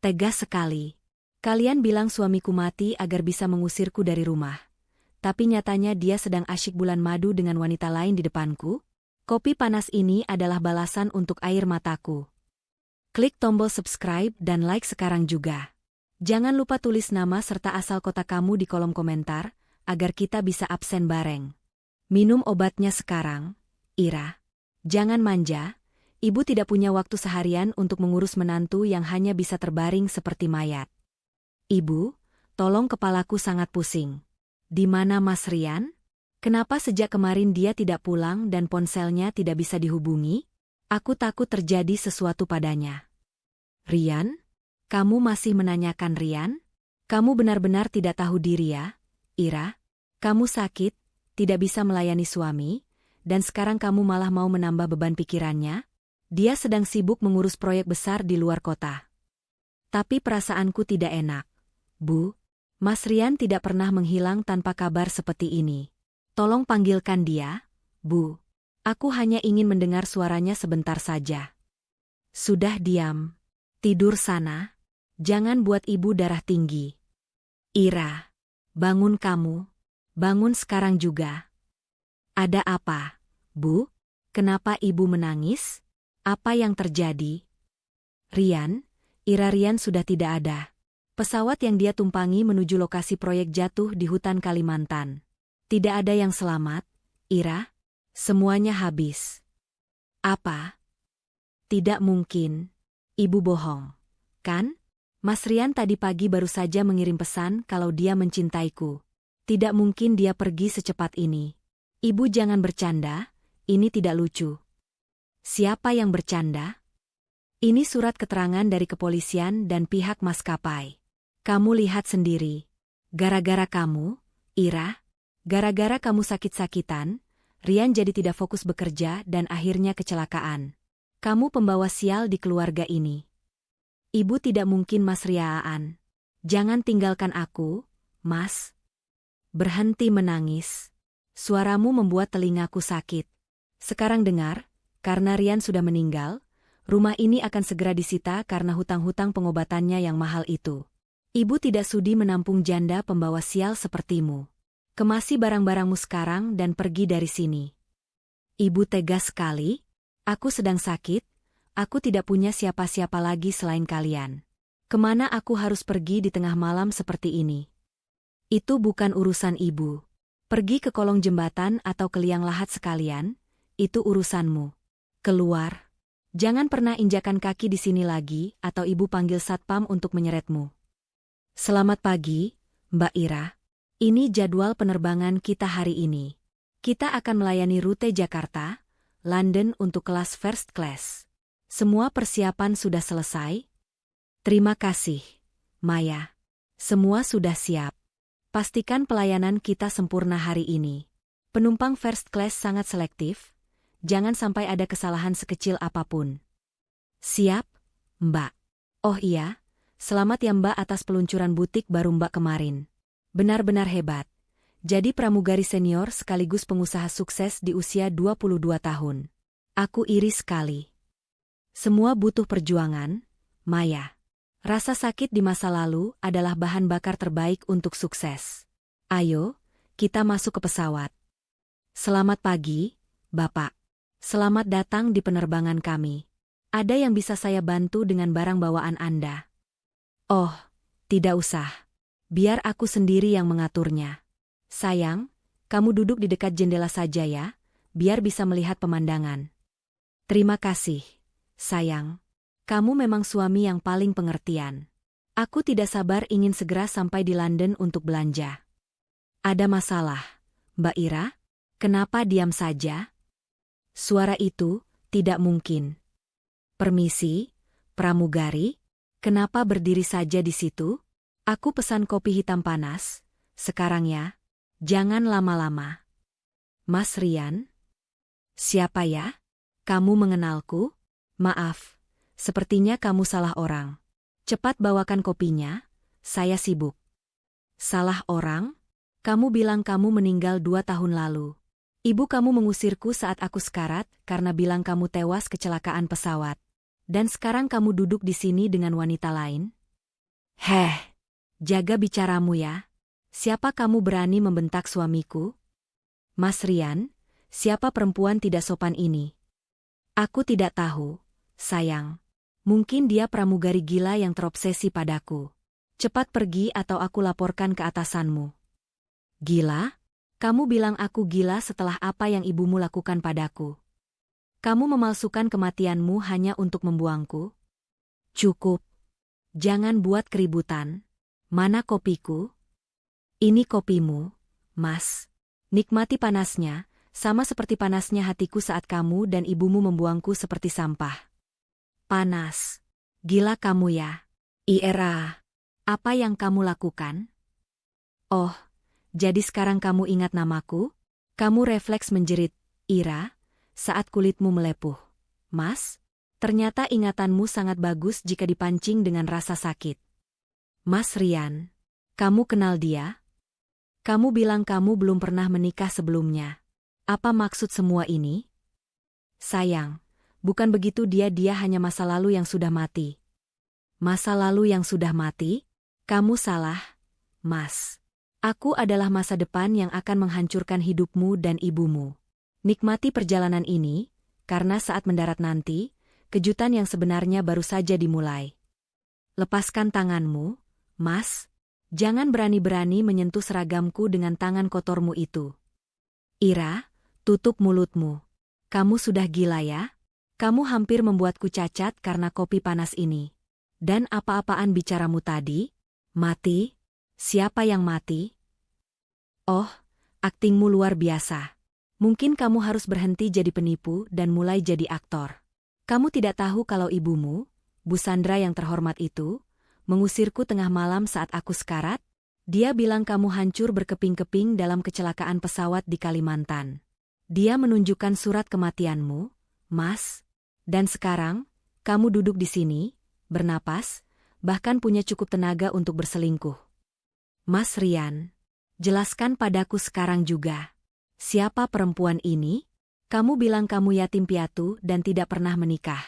Tegas sekali. Kalian bilang suamiku mati agar bisa mengusirku dari rumah. Tapi nyatanya dia sedang asyik bulan madu dengan wanita lain di depanku. Kopi panas ini adalah balasan untuk air mataku. Klik tombol subscribe dan like sekarang juga. Jangan lupa tulis nama serta asal kota kamu di kolom komentar, agar kita bisa absen bareng. Minum obatnya sekarang, Ira. Jangan manja, ibu tidak punya waktu seharian untuk mengurus menantu yang hanya bisa terbaring seperti mayat. Ibu, tolong kepalaku sangat pusing. Di mana Mas Rian? Kenapa sejak kemarin dia tidak pulang dan ponselnya tidak bisa dihubungi? Aku takut terjadi sesuatu padanya. Rian? Kamu masih menanyakan Rian? Kamu benar-benar tidak tahu diri ya, Ira? Kamu sakit, tidak bisa melayani suami, dan sekarang kamu malah mau menambah beban pikirannya? Dia sedang sibuk mengurus proyek besar di luar kota. Tapi perasaanku tidak enak. Bu, Mas Rian tidak pernah menghilang tanpa kabar seperti ini. Tolong panggilkan dia, Bu. Aku hanya ingin mendengar suaranya sebentar saja. Sudah diam. Tidur sana. Jangan buat ibu darah tinggi. Ira, bangun kamu. Bangun sekarang juga. Ada apa, Bu? Kenapa ibu menangis? Apa yang terjadi? Rian, Ira Rian sudah tidak ada. Pesawat yang dia tumpangi menuju lokasi proyek jatuh di hutan Kalimantan. Tidak ada yang selamat, Ira. Semuanya habis. Apa? Tidak mungkin. Ibu bohong. Kan? Mas Rian tadi pagi baru saja mengirim pesan kalau dia mencintaiku. Tidak mungkin dia pergi secepat ini. Ibu jangan bercanda, ini tidak lucu. Siapa yang bercanda? Ini surat keterangan dari kepolisian dan pihak maskapai. Kamu lihat sendiri. Gara-gara kamu, Ira, gara-gara kamu sakit-sakitan, Rian jadi tidak fokus bekerja dan akhirnya kecelakaan. Kamu pembawa sial di keluarga ini. Ibu tidak mungkin Mas Riaan. Jangan tinggalkan aku, Mas. Berhenti menangis. Suaramu membuat telingaku sakit. Sekarang dengar, karena Rian sudah meninggal, rumah ini akan segera disita karena hutang-hutang pengobatannya yang mahal itu. Ibu tidak sudi menampung janda pembawa sial sepertimu. Kemasi barang-barangmu sekarang dan pergi dari sini. Ibu tegas sekali. Aku sedang sakit. Aku tidak punya siapa-siapa lagi selain kalian. Kemana aku harus pergi di tengah malam seperti ini? Itu bukan urusan ibu. Pergi ke kolong jembatan atau ke liang lahat sekalian. Itu urusanmu. Keluar. Jangan pernah injakan kaki di sini lagi atau ibu panggil satpam untuk menyeretmu. Selamat pagi, Mbak Ira. Ini jadwal penerbangan kita hari ini. Kita akan melayani rute Jakarta, London untuk kelas first class. Semua persiapan sudah selesai? Terima kasih, Maya. Semua sudah siap. Pastikan pelayanan kita sempurna hari ini. Penumpang first class sangat selektif. Jangan sampai ada kesalahan sekecil apapun. Siap, Mbak. Oh iya, selamat ya Mbak atas peluncuran butik baru Mbak kemarin. Benar-benar hebat. Jadi pramugari senior sekaligus pengusaha sukses di usia 22 tahun. Aku iri sekali. Semua butuh perjuangan, Maya. Rasa sakit di masa lalu adalah bahan bakar terbaik untuk sukses. Ayo, kita masuk ke pesawat. Selamat pagi, Bapak. Selamat datang di penerbangan kami. Ada yang bisa saya bantu dengan barang bawaan Anda? Oh, tidak usah. Biar aku sendiri yang mengaturnya. Sayang, kamu duduk di dekat jendela saja ya, biar bisa melihat pemandangan. Terima kasih, sayang. Kamu memang suami yang paling pengertian. Aku tidak sabar ingin segera sampai di London untuk belanja. Ada masalah, Mbak Ira? Kenapa diam saja? Suara itu, tidak mungkin. Permisi, pramugari, kenapa berdiri saja di situ? Aku pesan kopi hitam panas, sekarang ya. Jangan lama-lama. Mas Rian? Siapa ya? Kamu mengenalku? Maaf, sepertinya kamu salah orang. Cepat bawakan kopinya, saya sibuk. Salah orang? Kamu bilang kamu meninggal 2 tahun lalu. Ibu kamu mengusirku saat aku sekarat karena bilang kamu tewas kecelakaan pesawat. Dan sekarang kamu duduk di sini dengan wanita lain? Heh, jaga bicaramu ya. Siapa kamu berani membentak suamiku? Mas Rian, siapa perempuan tidak sopan ini? Aku tidak tahu, sayang. Mungkin dia pramugari gila yang terobsesi padaku. Cepat pergi atau aku laporkan ke atasanmu. Gila? Kamu bilang aku gila setelah apa yang ibumu lakukan padaku. Kamu memalsukan kematianmu hanya untuk membuangku? Cukup. Jangan buat keributan. Mana kopiku? Ini kopimu, Mas. Nikmati panasnya, sama seperti panasnya hatiku saat kamu dan ibumu membuangku seperti sampah. Panas. Gila kamu ya. Ira. Apa yang kamu lakukan? Oh, jadi sekarang kamu ingat namaku? Kamu refleks menjerit, Ira, saat kulitmu melepuh. Mas, ternyata ingatanmu sangat bagus jika dipancing dengan rasa sakit. Mas Rian, kamu kenal dia? Kamu bilang kamu belum pernah menikah sebelumnya. Apa maksud semua ini? Sayang, bukan begitu dia hanya masa lalu yang sudah mati. Masa lalu yang sudah mati? Kamu salah, Mas. Aku adalah masa depan yang akan menghancurkan hidupmu dan ibumu. Nikmati perjalanan ini, karena saat mendarat nanti, kejutan yang sebenarnya baru saja dimulai. Lepaskan tanganmu, Mas. Jangan berani-berani menyentuh seragamku dengan tangan kotormu itu. Ira, tutup mulutmu. Kamu sudah gila ya? Kamu hampir membuatku cacat karena kopi panas ini. Dan apa-apaan bicaramu tadi? Mati? Siapa yang mati? Oh, aktingmu luar biasa. Mungkin kamu harus berhenti jadi penipu dan mulai jadi aktor. Kamu tidak tahu kalau ibumu, Bu Sandra yang terhormat itu, mengusirku tengah malam saat aku sekarat? Dia bilang kamu hancur berkeping-keping dalam kecelakaan pesawat di Kalimantan. Dia menunjukkan surat kematianmu, Mas. Dan sekarang, kamu duduk di sini, bernapas, bahkan punya cukup tenaga untuk berselingkuh. Mas Rian, jelaskan padaku sekarang juga. Siapa perempuan ini? Kamu bilang kamu yatim piatu dan tidak pernah menikah.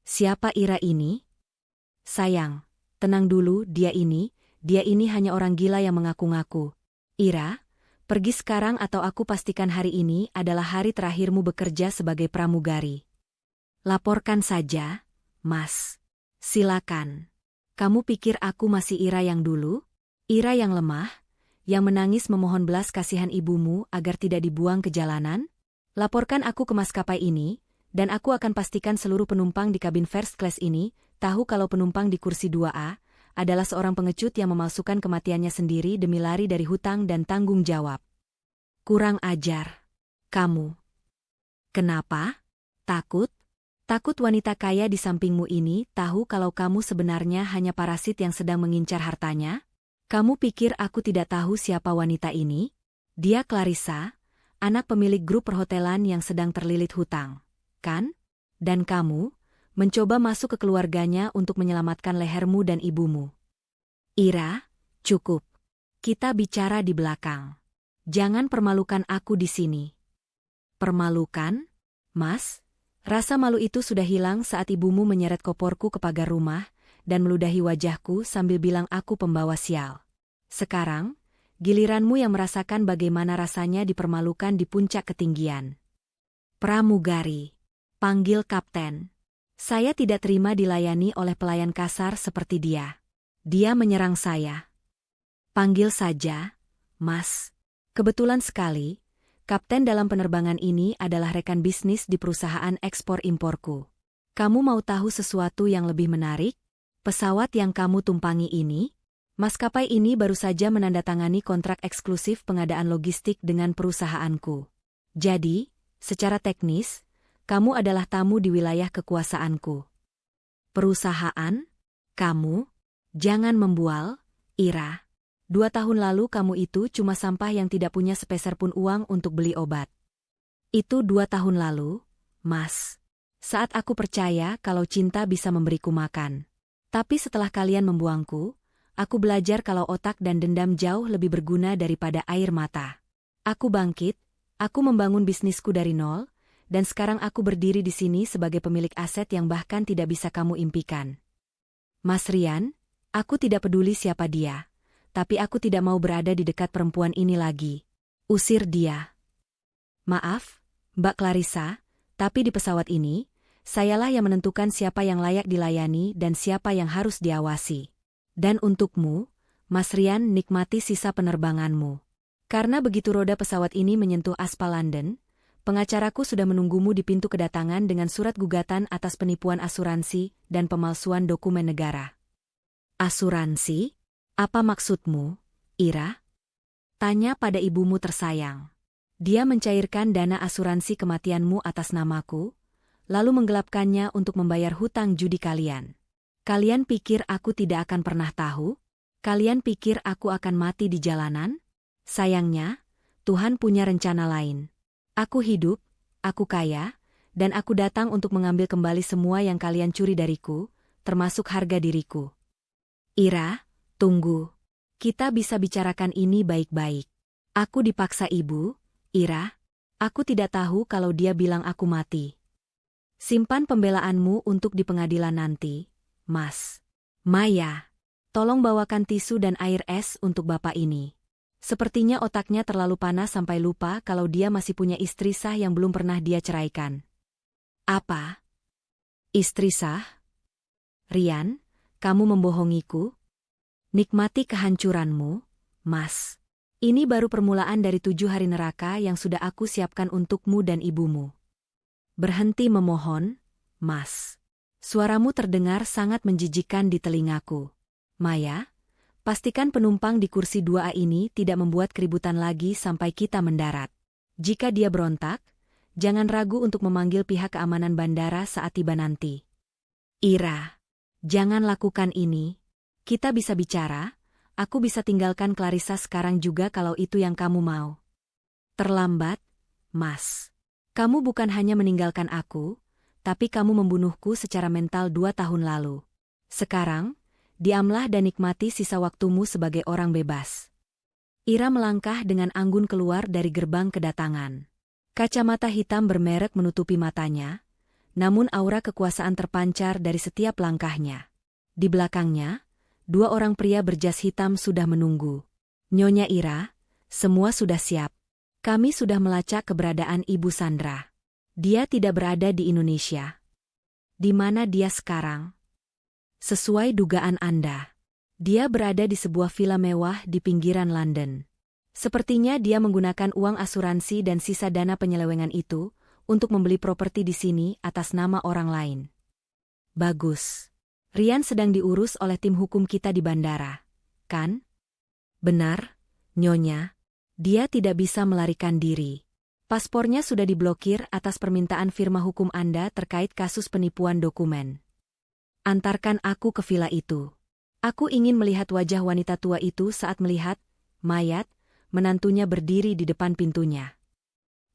Siapa Ira ini? Sayang, tenang dulu, dia ini hanya orang gila yang mengaku-ngaku. Ira, pergi sekarang atau aku pastikan hari ini adalah hari terakhirmu bekerja sebagai pramugari. Laporkan saja, Mas. Silakan. Kamu pikir aku masih Ira yang dulu? Ira yang lemah, yang menangis memohon belas kasihan ibumu agar tidak dibuang ke jalanan? Laporkan aku ke maskapai ini, dan aku akan pastikan seluruh penumpang di kabin first class ini tahu kalau penumpang di kursi 2A adalah seorang pengecut yang memalsukan kematiannya sendiri demi lari dari hutang dan tanggung jawab. Kurang ajar. Kamu. Kenapa? Takut? Takut wanita kaya di sampingmu ini tahu kalau kamu sebenarnya hanya parasit yang sedang mengincar hartanya? Kamu pikir aku tidak tahu siapa wanita ini? Dia Clarissa, anak pemilik grup perhotelan yang sedang terlilit hutang, kan? Dan kamu mencoba masuk ke keluarganya untuk menyelamatkan lehermu dan ibumu. Ira, cukup. Kita bicara di belakang. Jangan permalukan aku di sini. Permalukan? Mas? Rasa malu itu sudah hilang saat ibumu menyeret koporku ke pagar rumah dan meludahi wajahku sambil bilang aku pembawa sial. Sekarang, giliranmu yang merasakan bagaimana rasanya dipermalukan di puncak ketinggian. Pramugari. Panggil kapten. Saya tidak terima dilayani oleh pelayan kasar seperti dia. Dia menyerang saya. Panggil saja, Mas. Kebetulan sekali, kapten dalam penerbangan ini adalah rekan bisnis di perusahaan ekspor-imporku. Kamu mau tahu sesuatu yang lebih menarik? Pesawat yang kamu tumpangi ini? Maskapai ini baru saja menandatangani kontrak eksklusif pengadaan logistik dengan perusahaanku. Jadi, secara teknis, kamu adalah tamu di wilayah kekuasaanku. Perusahaan? Kamu? Jangan membual, Ira. 2 tahun lalu kamu itu cuma sampah yang tidak punya sepeser pun uang untuk beli obat. Itu 2 tahun lalu, Mas. Saat aku percaya kalau cinta bisa memberiku makan. Tapi setelah kalian membuangku, aku belajar kalau otak dan dendam jauh lebih berguna daripada air mata. Aku bangkit, aku membangun bisnisku dari nol, dan sekarang aku berdiri di sini sebagai pemilik aset yang bahkan tidak bisa kamu impikan. Mas Rian, Aku tidak peduli siapa dia, tapi aku tidak mau berada di dekat perempuan ini lagi. Usir dia. Maaf, Mbak Clarissa, tapi di pesawat ini, sayalah yang menentukan siapa yang layak dilayani dan siapa yang harus diawasi. Dan untukmu, Mas Rian, nikmati sisa penerbanganmu. Karena begitu roda pesawat ini menyentuh aspal London, pengacaraku sudah menunggumu di pintu kedatangan dengan surat gugatan atas penipuan asuransi dan pemalsuan dokumen negara. Asuransi? Apa maksudmu, Ira? Tanya pada ibumu tersayang. Dia mencairkan dana asuransi kematianmu atas namaku, lalu menggelapkannya untuk membayar hutang judi kalian. Kalian pikir aku tidak akan pernah tahu? Kalian pikir aku akan mati di jalanan? Sayangnya, Tuhan punya rencana lain. Aku hidup, aku kaya, dan aku datang untuk mengambil kembali semua yang kalian curi dariku, termasuk harga diriku. Ira, tunggu. Kita bisa bicarakan ini baik-baik. Aku dipaksa ibu, Ira. Aku tidak tahu kalau dia bilang aku mati. Simpan pembelaanmu untuk di pengadilan nanti, Mas. Maya, tolong bawakan tisu dan air es untuk bapak ini. Sepertinya otaknya terlalu panas sampai lupa kalau dia masih punya istri sah yang belum pernah dia ceraikan. Apa? Istri sah? Rian, kamu membohongiku? Nikmati kehancuranmu, Mas. Ini baru permulaan dari 7 hari neraka yang sudah aku siapkan untukmu dan ibumu. Berhenti memohon, Mas. Suaramu terdengar sangat menjijikkan di telingaku. Maya, pastikan penumpang di kursi 2A ini tidak membuat keributan lagi sampai kita mendarat. Jika dia berontak, jangan ragu untuk memanggil pihak keamanan bandara saat tiba nanti. Ira, jangan lakukan ini. Kita bisa bicara, aku bisa tinggalkan Clarissa sekarang juga kalau itu yang kamu mau. Terlambat, Mas. Kamu bukan hanya meninggalkan aku, tapi kamu membunuhku secara mental 2 tahun lalu. Sekarang, diamlah dan nikmati sisa waktumu sebagai orang bebas. Ira melangkah dengan anggun keluar dari gerbang kedatangan. Kacamata hitam bermerek menutupi matanya, namun aura kekuasaan terpancar dari setiap langkahnya. Di belakangnya, 2 orang pria berjas hitam sudah menunggu. Nyonya Ira, semua sudah siap. Kami sudah melacak keberadaan Ibu Sandra. Dia tidak berada di Indonesia. Di mana dia sekarang? Sesuai dugaan Anda. Dia berada di sebuah villa mewah di pinggiran London. Sepertinya dia menggunakan uang asuransi dan sisa dana penyelewengan itu untuk membeli properti di sini atas nama orang lain. Bagus. Rian sedang diurus oleh tim hukum kita di bandara, kan? Benar, Nyonya. Dia tidak bisa melarikan diri. Paspornya sudah diblokir atas permintaan firma hukum Anda terkait kasus penipuan dokumen. Antarkan aku ke villa itu. Aku ingin melihat wajah wanita tua itu saat melihat mayat menantunya berdiri di depan pintunya.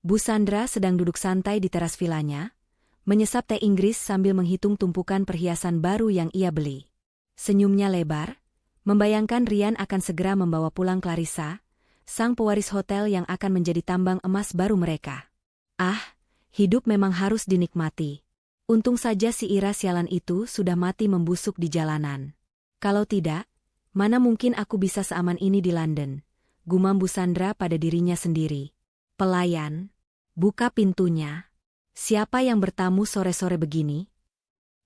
Bu Sandra sedang duduk santai di teras villanya, menyesap teh Inggris sambil menghitung tumpukan perhiasan baru yang ia beli. Senyumnya lebar, membayangkan Rian akan segera membawa pulang Clarissa, sang pewaris hotel yang akan menjadi tambang emas baru mereka. Ah, hidup memang harus dinikmati. Untung saja si Ira sialan itu sudah mati membusuk di jalanan. Kalau tidak, mana mungkin aku bisa seaman ini di London, gumam Bu Sandra pada dirinya sendiri. Pelayan, buka pintunya. Siapa yang bertamu sore-sore begini?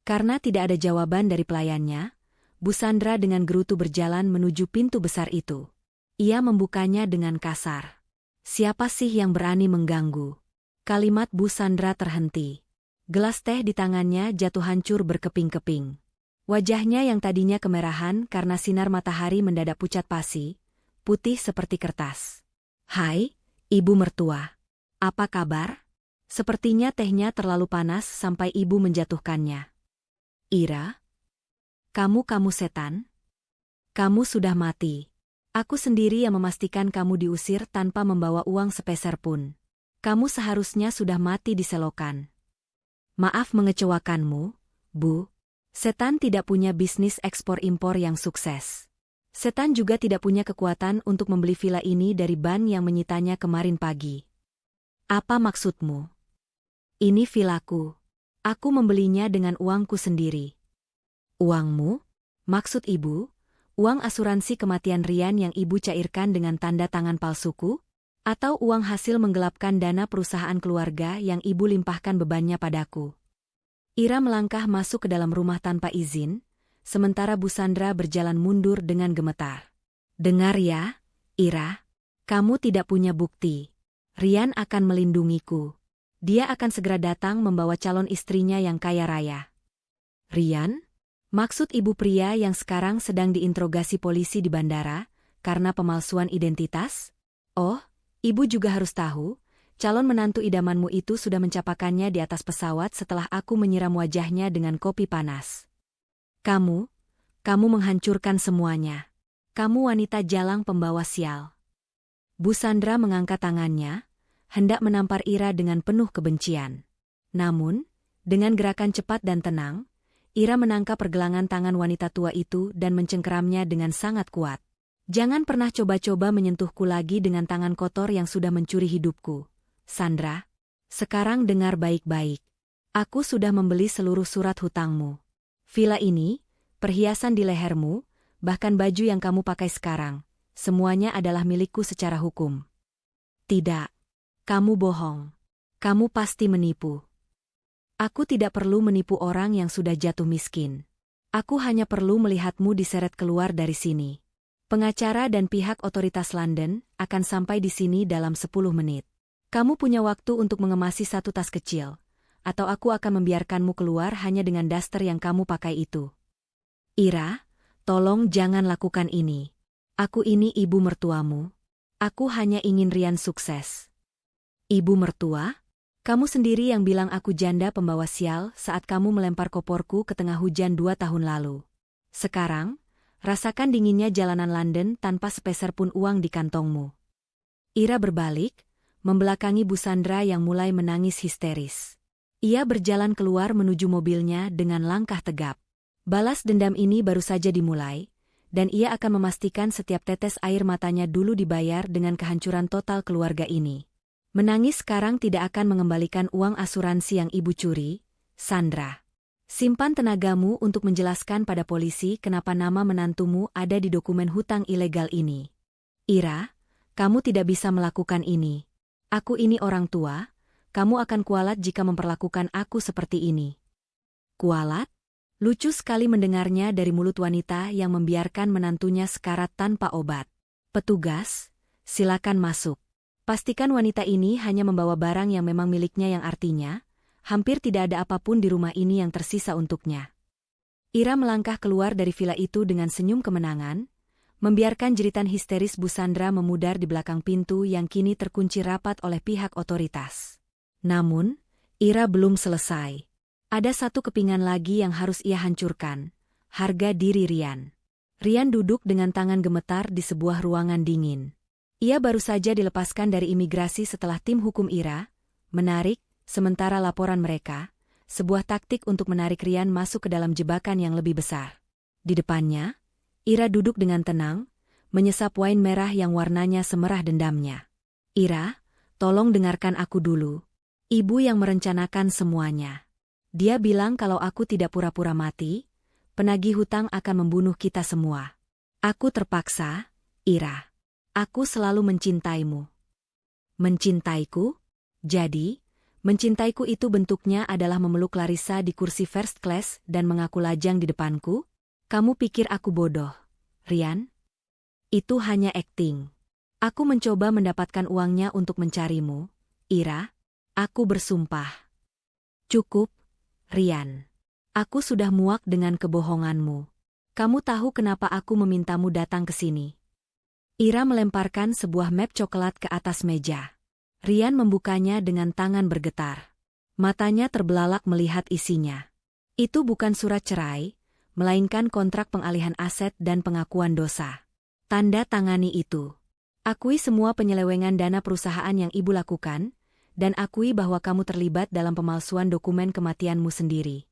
Karena tidak ada jawaban dari pelayannya, Bu Sandra dengan gerutu berjalan menuju pintu besar itu. Ia membukanya dengan kasar. Siapa sih yang berani mengganggu? Kalimat Bu Sandra terhenti. Gelas teh di tangannya jatuh hancur berkeping-keping. Wajahnya yang tadinya kemerahan karena sinar matahari mendadak pucat pasi, putih seperti kertas. Hai, Ibu mertua. Apa kabar? Sepertinya tehnya terlalu panas sampai ibu menjatuhkannya. Ira? Kamu setan? Kamu sudah mati. Aku sendiri yang memastikan kamu diusir tanpa membawa uang sepeser pun. Kamu seharusnya sudah mati di selokan. Maaf mengecewakanmu, Bu. Setan tidak punya bisnis ekspor-impor yang sukses. Setan juga tidak punya kekuatan untuk membeli villa ini dari ban yang menyitanya kemarin pagi. Apa maksudmu? Ini villaku. Aku membelinya dengan uangku sendiri. Uangmu? Maksud ibu, Uang asuransi kematian Rian yang ibu cairkan dengan tanda tangan palsuku? Atau uang hasil menggelapkan dana perusahaan keluarga yang ibu limpahkan bebannya padaku? Ira melangkah masuk ke dalam rumah tanpa izin, sementara Bu Sandra berjalan mundur dengan gemetar. Dengar ya, Ira. Kamu tidak punya bukti. Rian akan melindungiku. Dia akan segera datang membawa calon istrinya yang kaya raya. Rian? Maksud ibu pria yang sekarang sedang diinterogasi polisi di bandara karena pemalsuan identitas? Oh, ibu juga harus tahu, calon menantu idamanmu itu sudah mencapakannya di atas pesawat setelah aku menyiram wajahnya dengan kopi panas. Kamu menghancurkan semuanya. Kamu wanita jalang pembawa sial. Bu Sandra mengangkat tangannya, hendak menampar Ira dengan penuh kebencian. Namun, dengan gerakan cepat dan tenang, Ira menangkap pergelangan tangan wanita tua itu dan mencengkeramnya dengan sangat kuat. Jangan pernah coba-coba menyentuhku lagi dengan tangan kotor yang sudah mencuri hidupku. Sandra, sekarang dengar baik-baik. Aku sudah membeli seluruh surat hutangmu. Villa ini, perhiasan di lehermu, bahkan baju yang kamu pakai sekarang, semuanya adalah milikku secara hukum. Tidak. Kamu bohong. Kamu pasti menipu. Aku tidak perlu menipu orang yang sudah jatuh miskin. Aku hanya perlu melihatmu diseret keluar dari sini. Pengacara dan pihak otoritas London akan sampai di sini dalam 10 menit. Kamu punya waktu untuk mengemasi satu tas kecil, atau aku akan membiarkanmu keluar hanya dengan daster yang kamu pakai itu. Ira, tolong jangan lakukan ini. Aku ini ibu mertuamu. Aku hanya ingin Rian sukses. Ibu mertua? Kamu sendiri yang bilang aku janda pembawa sial saat kamu melempar koporku ke tengah hujan 2 tahun lalu. Sekarang, rasakan dinginnya jalanan London tanpa sepeser pun uang di kantongmu. Ira berbalik, membelakangi Bu Sandra yang mulai menangis histeris. Ia berjalan keluar menuju mobilnya dengan langkah tegap. Balas dendam ini baru saja dimulai, dan ia akan memastikan setiap tetes air matanya dulu dibayar dengan kehancuran total keluarga ini. Menangis sekarang tidak akan mengembalikan uang asuransi yang ibu curi, Sandra. Simpan tenagamu untuk menjelaskan pada polisi kenapa nama menantumu ada di dokumen hutang ilegal ini. Ira, kamu tidak bisa melakukan ini. Aku ini orang tua, kamu akan kualat jika memperlakukan aku seperti ini. Kualat? Lucu sekali mendengarnya dari mulut wanita yang membiarkan menantunya sekarat tanpa obat. Petugas, silakan masuk. Pastikan wanita ini hanya membawa barang yang memang miliknya yang artinya, hampir tidak ada apapun di rumah ini yang tersisa untuknya. Ira melangkah keluar dari villa itu dengan senyum kemenangan, membiarkan jeritan histeris Bu Sandra memudar di belakang pintu yang kini terkunci rapat oleh pihak otoritas. Namun, Ira belum selesai. Ada satu kepingan lagi yang harus ia hancurkan, harga diri Rian. Rian duduk dengan tangan gemetar di sebuah ruangan dingin. Ia baru saja dilepaskan dari imigrasi setelah tim hukum Ira menarik, sementara laporan mereka, sebuah taktik untuk menarik Rian masuk ke dalam jebakan yang lebih besar. Di depannya, Ira duduk dengan tenang, menyesap wain merah yang warnanya semerah dendamnya. Ira, tolong dengarkan aku dulu. Ibu yang merencanakan semuanya. Dia bilang kalau aku tidak pura-pura mati, penagih hutang akan membunuh kita semua. Aku terpaksa, Ira. Aku selalu mencintaimu. Mencintaiku? Jadi, mencintaiku itu bentuknya adalah memeluk Larissa di kursi first class dan mengaku lajang di depanku? Kamu pikir aku bodoh, Rian? Itu hanya akting. Aku mencoba mendapatkan uangnya untuk mencarimu, Ira. Aku bersumpah. Cukup, Rian. Aku sudah muak dengan kebohonganmu. Kamu tahu kenapa aku memintamu datang ke sini? Ira melemparkan sebuah map coklat ke atas meja. Rian membukanya dengan tangan bergetar. Matanya terbelalak melihat isinya. Itu bukan surat cerai, melainkan kontrak pengalihan aset dan pengakuan dosa. Tanda tangani itu. Akui semua penyelewengan dana perusahaan yang ibu lakukan, dan akui bahwa kamu terlibat dalam pemalsuan dokumen kematianmu sendiri.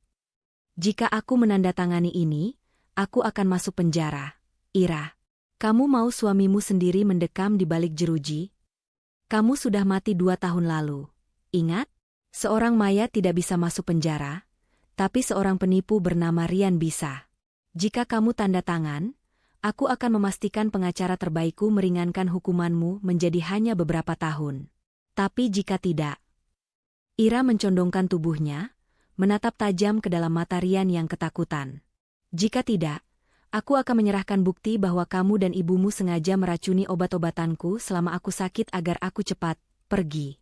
Jika aku menandatangani ini, aku akan masuk penjara. Ira, kamu mau suamimu sendiri mendekam di balik jeruji? Kamu sudah mati 2 tahun lalu. Ingat? Seorang mayat tidak bisa masuk penjara, tapi seorang penipu bernama Rian bisa. Jika kamu tanda tangan, Aku akan memastikan pengacara terbaikku meringankan hukumanmu menjadi hanya beberapa tahun. Tapi jika tidak..." Ira mencondongkan tubuhnya, menatap tajam ke dalam mata Rian yang ketakutan. "Jika tidak, aku akan menyerahkan bukti bahwa kamu dan ibumu sengaja meracuni obat-obatanku selama aku sakit agar aku cepat pergi."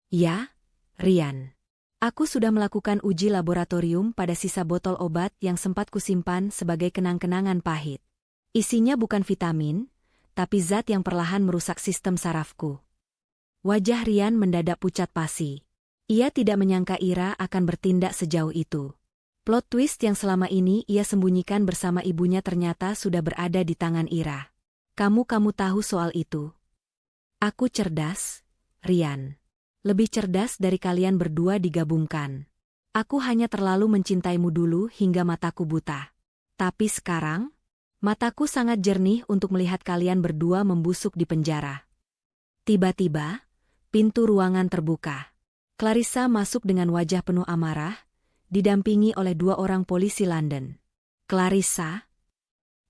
"Ya, Rian. Aku sudah melakukan uji laboratorium pada sisa botol obat yang sempat kusimpan sebagai kenang-kenangan pahit. Isinya bukan vitamin, tapi zat yang perlahan merusak sistem sarafku." Wajah Rian mendadak pucat pasi. Ia tidak menyangka Ira akan bertindak sejauh itu. Plot twist yang selama ini ia sembunyikan bersama ibunya ternyata sudah berada di tangan Ira. Kamu tahu soal itu?" "Aku cerdas, Rian. Lebih cerdas dari kalian berdua digabungkan. Aku hanya terlalu mencintaimu dulu hingga mataku buta. Tapi sekarang, mataku sangat jernih untuk melihat kalian berdua membusuk di penjara." Tiba-tiba, pintu ruangan terbuka. Clarissa masuk dengan wajah penuh amarah, didampingi oleh 2 orang polisi London. "Clarissa,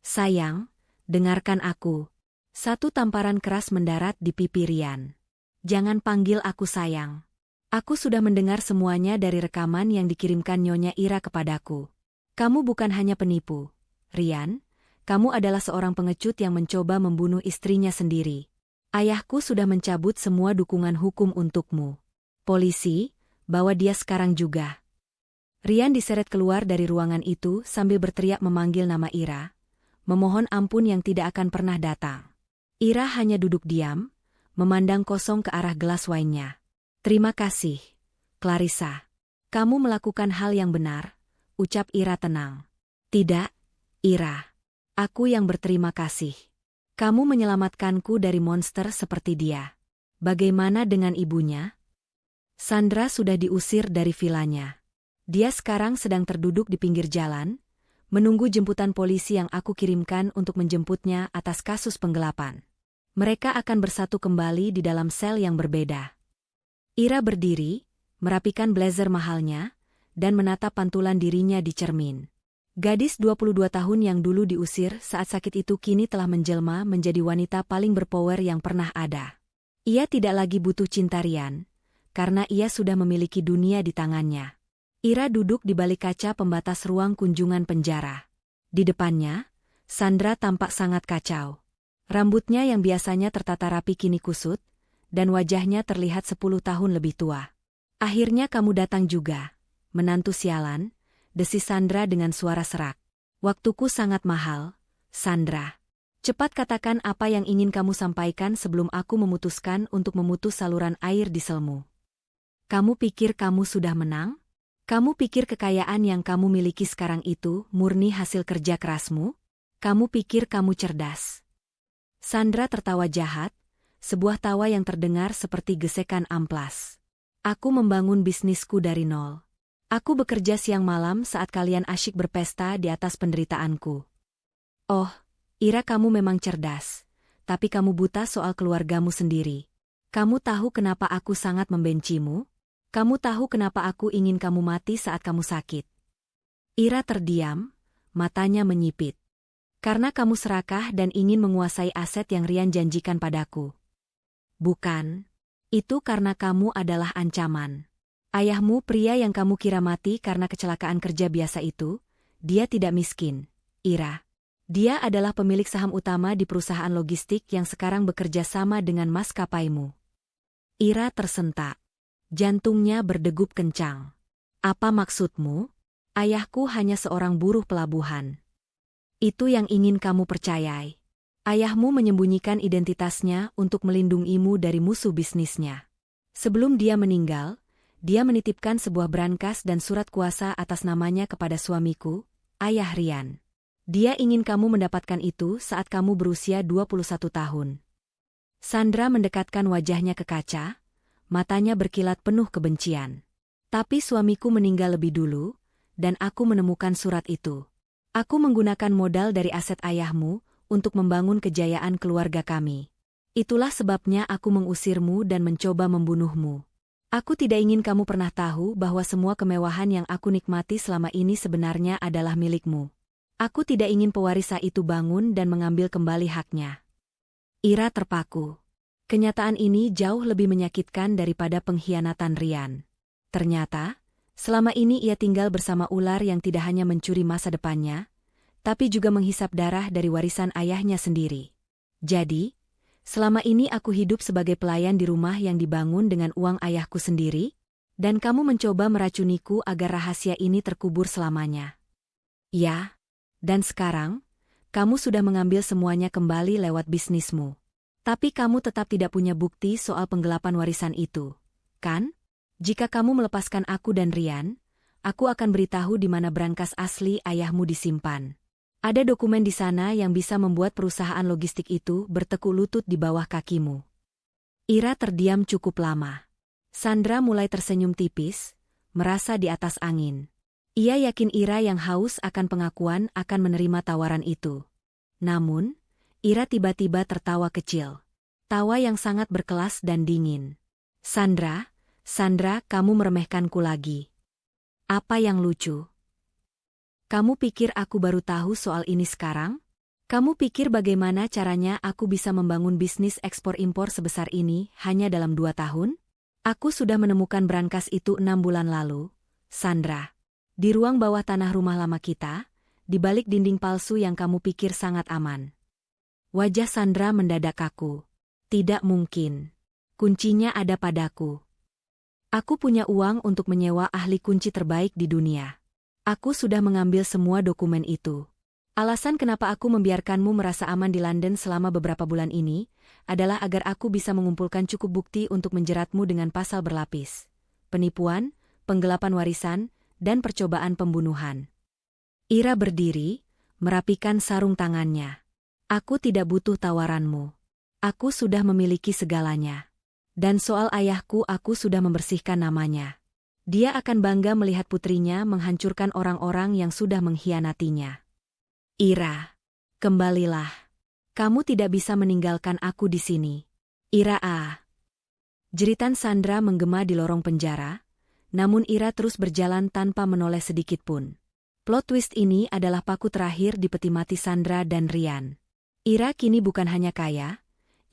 sayang, dengarkan aku." Satu tamparan keras mendarat di pipi Rian. "Jangan panggil aku sayang. Aku sudah mendengar semuanya dari rekaman yang dikirimkan Nyonya Ira kepadaku. Kamu bukan hanya penipu, Rian. Kamu adalah seorang pengecut yang mencoba membunuh istrinya sendiri. Ayahku sudah mencabut semua dukungan hukum untukmu. Polisi, bawa dia sekarang juga." Rian diseret keluar dari ruangan itu sambil berteriak memanggil nama Ira, memohon ampun yang tidak akan pernah datang. Ira hanya duduk diam, memandang kosong ke arah gelas wine-nya. "Terima kasih, Clarissa. Kamu melakukan hal yang benar," ucap Ira tenang. "Tidak, Ira. Aku yang berterima kasih. Kamu menyelamatkanku dari monster seperti dia." "Bagaimana dengan ibunya?" "Sandra sudah diusir dari vilanya. Dia sekarang sedang terduduk di pinggir jalan, menunggu jemputan polisi yang aku kirimkan untuk menjemputnya atas kasus penggelapan. Mereka akan bersatu kembali di dalam sel yang berbeda." Ira berdiri, merapikan blazer mahalnya, dan menatap pantulan dirinya di cermin. Gadis 22 tahun yang dulu diusir saat sakit itu kini telah menjelma menjadi wanita paling berpower yang pernah ada. Ia tidak lagi butuh cinta Rian, karena ia sudah memiliki dunia di tangannya. Ira duduk di balik kaca pembatas ruang kunjungan penjara. Di depannya, Sandra tampak sangat kacau. Rambutnya yang biasanya tertata rapi kini kusut, dan wajahnya terlihat 10 tahun lebih tua. "Akhirnya kamu datang juga, menantu sialan," desis Sandra dengan suara serak. "Waktuku sangat mahal, Sandra. Cepat katakan apa yang ingin kamu sampaikan sebelum aku memutuskan untuk memutus saluran air di selmu. Kamu pikir kamu sudah menang? Kamu pikir kekayaan yang kamu miliki sekarang itu murni hasil kerja kerasmu? Kamu pikir kamu cerdas?" Sandra tertawa jahat, sebuah tawa yang terdengar seperti gesekan amplas. "Aku membangun bisnisku dari nol. Aku bekerja siang malam saat kalian asyik berpesta di atas penderitaanku." "Oh, Ira, kamu memang cerdas, tapi kamu buta soal keluargamu sendiri. Kamu tahu kenapa aku sangat membencimu? Kamu tahu kenapa aku ingin kamu mati saat kamu sakit?" Ira terdiam, matanya menyipit. "Karena kamu serakah dan ingin menguasai aset yang Rian janjikan padaku." "Bukan. Itu karena kamu adalah ancaman. Ayahmu, pria yang kamu kira mati karena kecelakaan kerja biasa itu, dia tidak miskin, Ira. Dia adalah pemilik saham utama di perusahaan logistik yang sekarang bekerja sama dengan maskapaimu." Ira tersentak. Jantungnya berdegup kencang. "Apa maksudmu? Ayahku hanya seorang buruh pelabuhan." "Itu yang ingin kamu percayai. Ayahmu menyembunyikan identitasnya untuk melindungimu dari musuh bisnisnya. Sebelum dia meninggal, dia menitipkan sebuah brankas dan surat kuasa atas namanya kepada suamiku, Ayah Rian. Dia ingin kamu mendapatkan itu saat kamu berusia 21 tahun." Sandra mendekatkan wajahnya ke kaca, matanya berkilat penuh kebencian. "Tapi suamiku meninggal lebih dulu, dan aku menemukan surat itu. Aku menggunakan modal dari aset ayahmu untuk membangun kejayaan keluarga kami. Itulah sebabnya aku mengusirmu dan mencoba membunuhmu. Aku tidak ingin kamu pernah tahu bahwa semua kemewahan yang aku nikmati selama ini sebenarnya adalah milikmu. Aku tidak ingin pewaris itu bangun dan mengambil kembali haknya. Ira terpaku. Kenyataan ini jauh lebih menyakitkan daripada pengkhianatan Rian. Ternyata, selama ini ia tinggal bersama ular yang tidak hanya mencuri masa depannya, tapi juga menghisap darah dari warisan ayahnya sendiri. Jadi, selama ini aku hidup sebagai pelayan di rumah yang dibangun dengan uang ayahku sendiri, dan kamu mencoba meracuniku agar rahasia ini terkubur selamanya. Ya, dan sekarang, kamu sudah mengambil semuanya kembali lewat bisnismu. Tapi kamu tetap tidak punya bukti soal penggelapan warisan itu, kan? Jika kamu melepaskan aku dan Rian, aku akan beritahu di mana brankas asli ayahmu disimpan. Ada dokumen di sana yang bisa membuat perusahaan logistik itu bertekuk lutut di bawah kakimu. Ira terdiam cukup lama. Sandra mulai tersenyum tipis, merasa di atas angin. Ia yakin Ira yang haus akan pengakuan akan menerima tawaran itu. Namun, Ira tiba-tiba tertawa kecil. Tawa yang sangat berkelas dan dingin. Sandra, kamu meremehkanku lagi. Apa yang lucu? Kamu pikir aku baru tahu soal ini sekarang? Kamu pikir bagaimana caranya aku bisa membangun bisnis ekspor-impor sebesar ini hanya dalam 2 tahun? Aku sudah menemukan brankas itu 6 bulan lalu, Sandra. Di ruang bawah tanah rumah lama kita, di balik dinding palsu yang kamu pikir sangat aman. Wajah Sandra mendadak kaku. Tidak mungkin. Kuncinya ada padaku. Aku punya uang untuk menyewa ahli kunci terbaik di dunia. Aku sudah mengambil semua dokumen itu. Alasan kenapa aku membiarkanmu merasa aman di London selama beberapa bulan ini, adalah agar aku bisa mengumpulkan cukup bukti untuk menjeratmu dengan pasal berlapis. Penipuan, penggelapan warisan, dan percobaan pembunuhan. Ira berdiri, merapikan sarung tangannya. Aku tidak butuh tawaranmu. Aku sudah memiliki segalanya. Dan soal ayahku aku sudah membersihkan namanya. Dia akan bangga melihat putrinya menghancurkan orang-orang yang sudah mengkhianatinya. Ira, kembalilah. Kamu tidak bisa meninggalkan aku di sini. Ira Jeritan Sandra menggema di lorong penjara, namun Ira terus berjalan tanpa menoleh sedikitpun. Plot twist ini adalah paku terakhir di peti mati Sandra dan Rian. Ira kini bukan hanya kaya,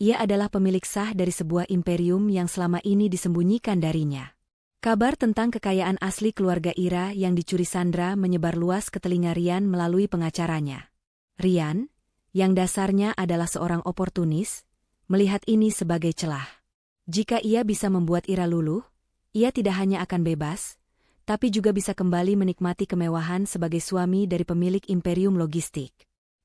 ia adalah pemilik sah dari sebuah imperium yang selama ini disembunyikan darinya. Kabar tentang kekayaan asli keluarga Ira yang dicuri Sandra menyebar luas ke telinga Rian melalui pengacaranya. Rian, yang dasarnya adalah seorang oportunis, melihat ini sebagai celah. Jika ia bisa membuat Ira luluh, ia tidak hanya akan bebas, tapi juga bisa kembali menikmati kemewahan sebagai suami dari pemilik imperium logistik.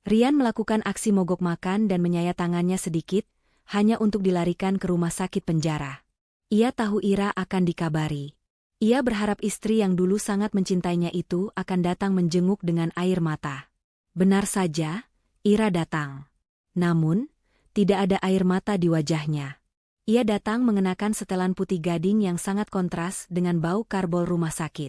Rian melakukan aksi mogok makan dan menyayat tangannya sedikit, hanya untuk dilarikan ke rumah sakit penjara. Ia tahu Ira akan dikabari. Ia berharap istri yang dulu sangat mencintainya itu akan datang menjenguk dengan air mata. Benar saja, Ira datang. Namun, tidak ada air mata di wajahnya. Ia datang mengenakan setelan putih gading yang sangat kontras dengan bau karbol rumah sakit.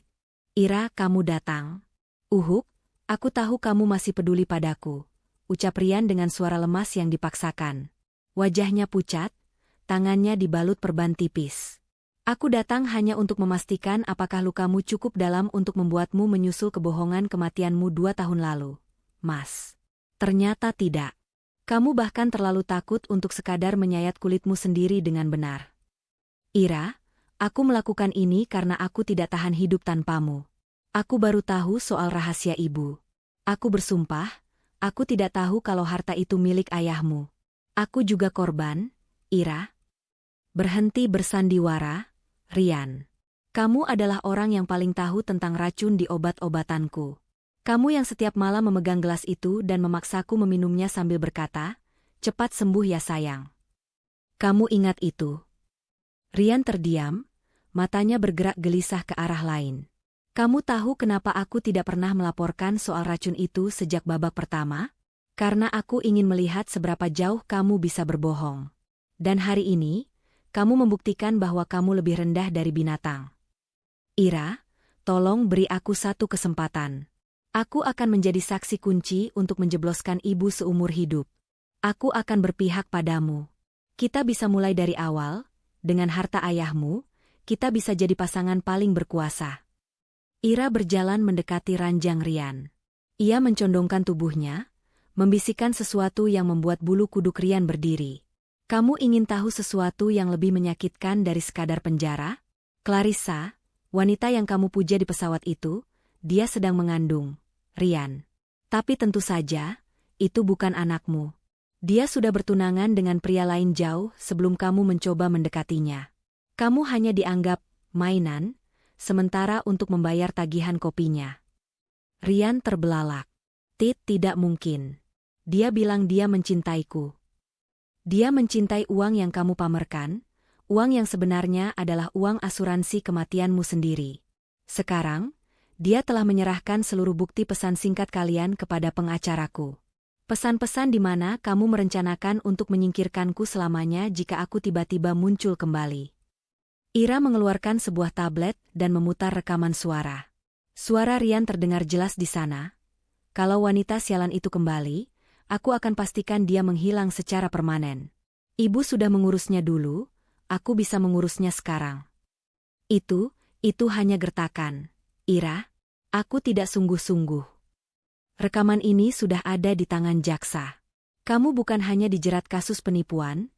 Ira, kamu datang. Uhuk, aku tahu kamu masih peduli padaku, ucap Rian dengan suara lemas yang dipaksakan. Wajahnya pucat, tangannya dibalut perban tipis. Aku datang hanya untuk memastikan apakah lukamu cukup dalam untuk membuatmu menyusul kebohongan kematianmu 2 tahun lalu, Mas. Ternyata tidak. Kamu bahkan terlalu takut untuk sekadar menyayat kulitmu sendiri dengan benar. Ira, aku melakukan ini karena aku tidak tahan hidup tanpamu. Aku baru tahu soal rahasia ibu. Aku bersumpah, aku tidak tahu kalau harta itu milik ayahmu. Aku juga korban, Ira. Berhenti bersandiwara, Rian. Kamu adalah orang yang paling tahu tentang racun di obat-obatanku. Kamu yang setiap malam memegang gelas itu dan memaksaku meminumnya sambil berkata, cepat sembuh ya sayang. Kamu ingat itu? Rian terdiam, matanya bergerak gelisah ke arah lain. Kamu tahu kenapa aku tidak pernah melaporkan soal racun itu sejak babak pertama? Karena aku ingin melihat seberapa jauh kamu bisa berbohong. Dan hari ini, kamu membuktikan bahwa kamu lebih rendah dari binatang. Ira, tolong beri aku satu kesempatan. Aku akan menjadi saksi kunci untuk menjebloskan ibu seumur hidup. Aku akan berpihak padamu. Kita bisa mulai dari awal, dengan harta ayahmu, kita bisa jadi pasangan paling berkuasa. Ira berjalan mendekati ranjang Rian. Ia mencondongkan tubuhnya, membisikkan sesuatu yang membuat bulu kuduk Rian berdiri. Kamu ingin tahu sesuatu yang lebih menyakitkan dari sekadar penjara? Clarissa, wanita yang kamu puja di pesawat itu, dia sedang mengandung, Rian. Tapi tentu saja, itu bukan anakmu. Dia sudah bertunangan dengan pria lain jauh sebelum kamu mencoba mendekatinya. Kamu hanya dianggap mainan, sementara untuk membayar tagihan kopinya. Rian terbelalak. Tidak mungkin. Dia bilang dia mencintaiku. Dia mencintai uang yang kamu pamerkan, uang yang sebenarnya adalah uang asuransi kematianmu sendiri. Sekarang, dia telah menyerahkan seluruh bukti pesan singkat kalian kepada pengacaraku. Pesan-pesan di mana kamu merencanakan untuk menyingkirkanku selamanya jika aku tiba-tiba muncul kembali. Ira mengeluarkan sebuah tablet dan memutar rekaman suara. Suara Rian terdengar jelas di sana. Kalau wanita sialan itu kembali, aku akan pastikan dia menghilang secara permanen. Ibu sudah mengurusnya dulu, aku bisa mengurusnya sekarang. Itu hanya gertakan. Ira, aku tidak sungguh-sungguh. Rekaman ini sudah ada di tangan jaksa. Kamu bukan hanya dijerat kasus penipuan,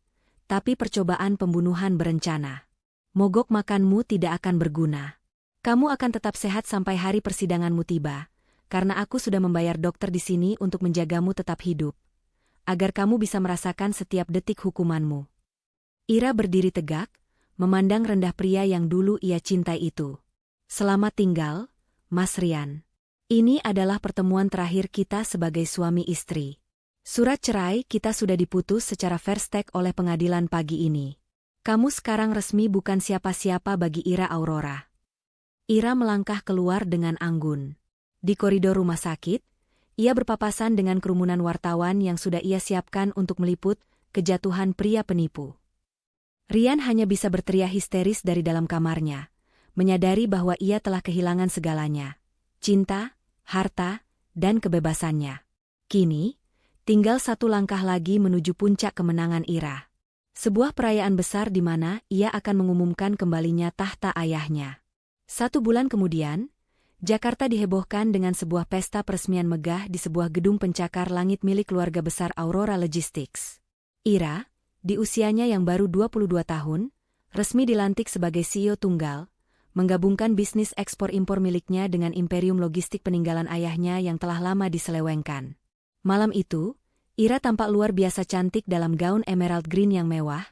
tapi percobaan pembunuhan berencana. Mogok makanmu tidak akan berguna. Kamu akan tetap sehat sampai hari persidanganmu tiba. Karena aku sudah membayar dokter di sini untuk menjagamu tetap hidup, agar kamu bisa merasakan setiap detik hukumanmu. Ira berdiri tegak, memandang rendah pria yang dulu ia cintai itu. Selamat tinggal, Mas Rian. Ini adalah pertemuan terakhir kita sebagai suami istri. Surat cerai kita sudah diputus secara fair stake oleh pengadilan pagi ini. Kamu sekarang resmi bukan siapa-siapa bagi Ira Aurora. Ira melangkah keluar dengan anggun. Di koridor rumah sakit, ia berpapasan dengan kerumunan wartawan yang sudah ia siapkan untuk meliput kejatuhan pria penipu. Rian hanya bisa berteriak histeris dari dalam kamarnya, menyadari bahwa ia telah kehilangan segalanya, cinta, harta, dan kebebasannya. Kini, tinggal satu langkah lagi menuju puncak kemenangan Ira. Sebuah perayaan besar di mana ia akan mengumumkan kembalinya tahta ayahnya. 1 bulan kemudian, Jakarta dihebohkan dengan sebuah pesta peresmian megah di sebuah gedung pencakar langit milik keluarga besar Aurora Logistics. Ira, di usianya yang baru 22 tahun, resmi dilantik sebagai CEO tunggal, menggabungkan bisnis ekspor-impor miliknya dengan imperium logistik peninggalan ayahnya yang telah lama diselewengkan. Malam itu, Ira tampak luar biasa cantik dalam gaun emerald green yang mewah,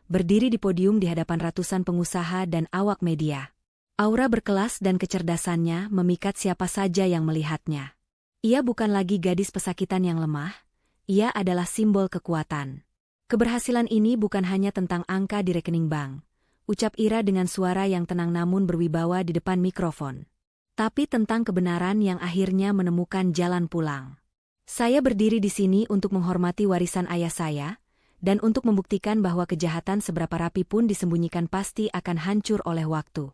berdiri di podium di hadapan ratusan pengusaha dan awak media. Aura berkelas dan kecerdasannya memikat siapa saja yang melihatnya. Ia bukan lagi gadis pesakitan yang lemah, ia adalah simbol kekuatan. Keberhasilan ini bukan hanya tentang angka di rekening bank, ucap Ira dengan suara yang tenang namun berwibawa di depan mikrofon. Tapi tentang kebenaran yang akhirnya menemukan jalan pulang. Saya berdiri di sini untuk menghormati warisan ayah saya, dan untuk membuktikan bahwa kejahatan seberapa rapi pun disembunyikan pasti akan hancur oleh waktu.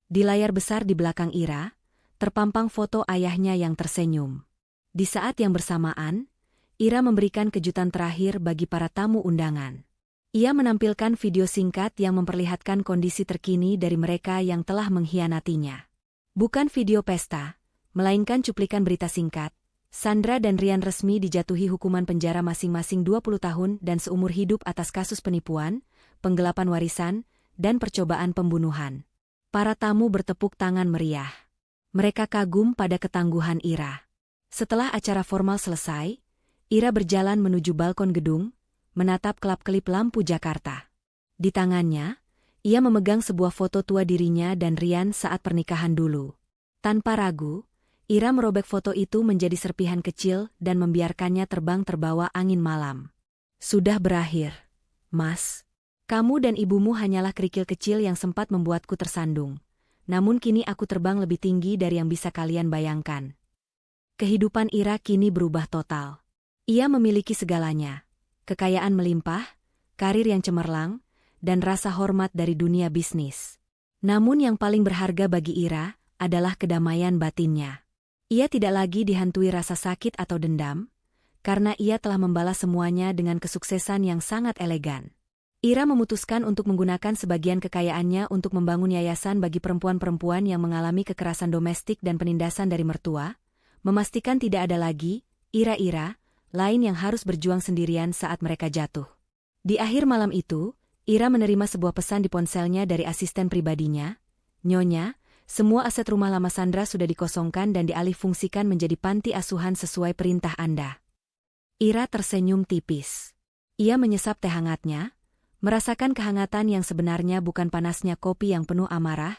Di layar besar di belakang Ira, terpampang foto ayahnya yang tersenyum. Di saat yang bersamaan, Ira memberikan kejutan terakhir bagi para tamu undangan. Ia menampilkan video singkat yang memperlihatkan kondisi terkini dari mereka yang telah mengkhianatinya. Bukan video pesta, melainkan cuplikan berita singkat. Sandra dan Rian resmi dijatuhi hukuman penjara masing-masing 20 tahun dan seumur hidup atas kasus penipuan, penggelapan warisan, dan percobaan pembunuhan. Para tamu bertepuk tangan meriah. Mereka kagum pada ketangguhan Ira. Setelah acara formal selesai, Ira berjalan menuju balkon gedung, menatap kelap-kelip lampu Jakarta. Di tangannya, ia memegang sebuah foto tua dirinya dan Rian saat pernikahan dulu. Tanpa ragu, Ira merobek foto itu menjadi serpihan kecil dan membiarkannya terbang terbawa angin malam. Sudah berakhir, Mas. Kamu dan ibumu hanyalah kerikil kecil yang sempat membuatku tersandung. Namun kini aku terbang lebih tinggi dari yang bisa kalian bayangkan. Kehidupan Ira kini berubah total. Ia memiliki segalanya. Kekayaan melimpah, karir yang cemerlang, dan rasa hormat dari dunia bisnis. Namun yang paling berharga bagi Ira adalah kedamaian batinnya. Ia tidak lagi dihantui rasa sakit atau dendam, karena ia telah membalas semuanya dengan kesuksesan yang sangat elegan. Ira memutuskan untuk menggunakan sebagian kekayaannya untuk membangun yayasan bagi perempuan-perempuan yang mengalami kekerasan domestik dan penindasan dari mertua, memastikan tidak ada lagi Ira-Ira lain yang harus berjuang sendirian saat mereka jatuh. Di akhir malam itu, Ira menerima sebuah pesan di ponselnya dari asisten pribadinya. Nyonya, semua aset rumah lama Sandra sudah dikosongkan dan dialihfungsikan menjadi panti asuhan sesuai perintah Anda. Ira tersenyum tipis. Ia menyesap teh hangatnya, merasakan kehangatan yang sebenarnya bukan panasnya kopi yang penuh amarah,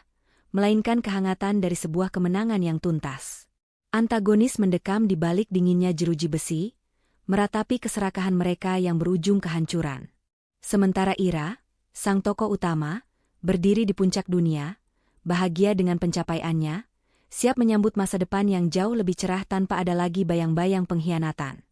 melainkan kehangatan dari sebuah kemenangan yang tuntas. Antagonis mendekam di balik dinginnya jeruji besi, meratapi keserakahan mereka yang berujung kehancuran. Sementara Ira, sang tokoh utama, berdiri di puncak dunia, bahagia dengan pencapaiannya, siap menyambut masa depan yang jauh lebih cerah tanpa ada lagi bayang-bayang pengkhianatan.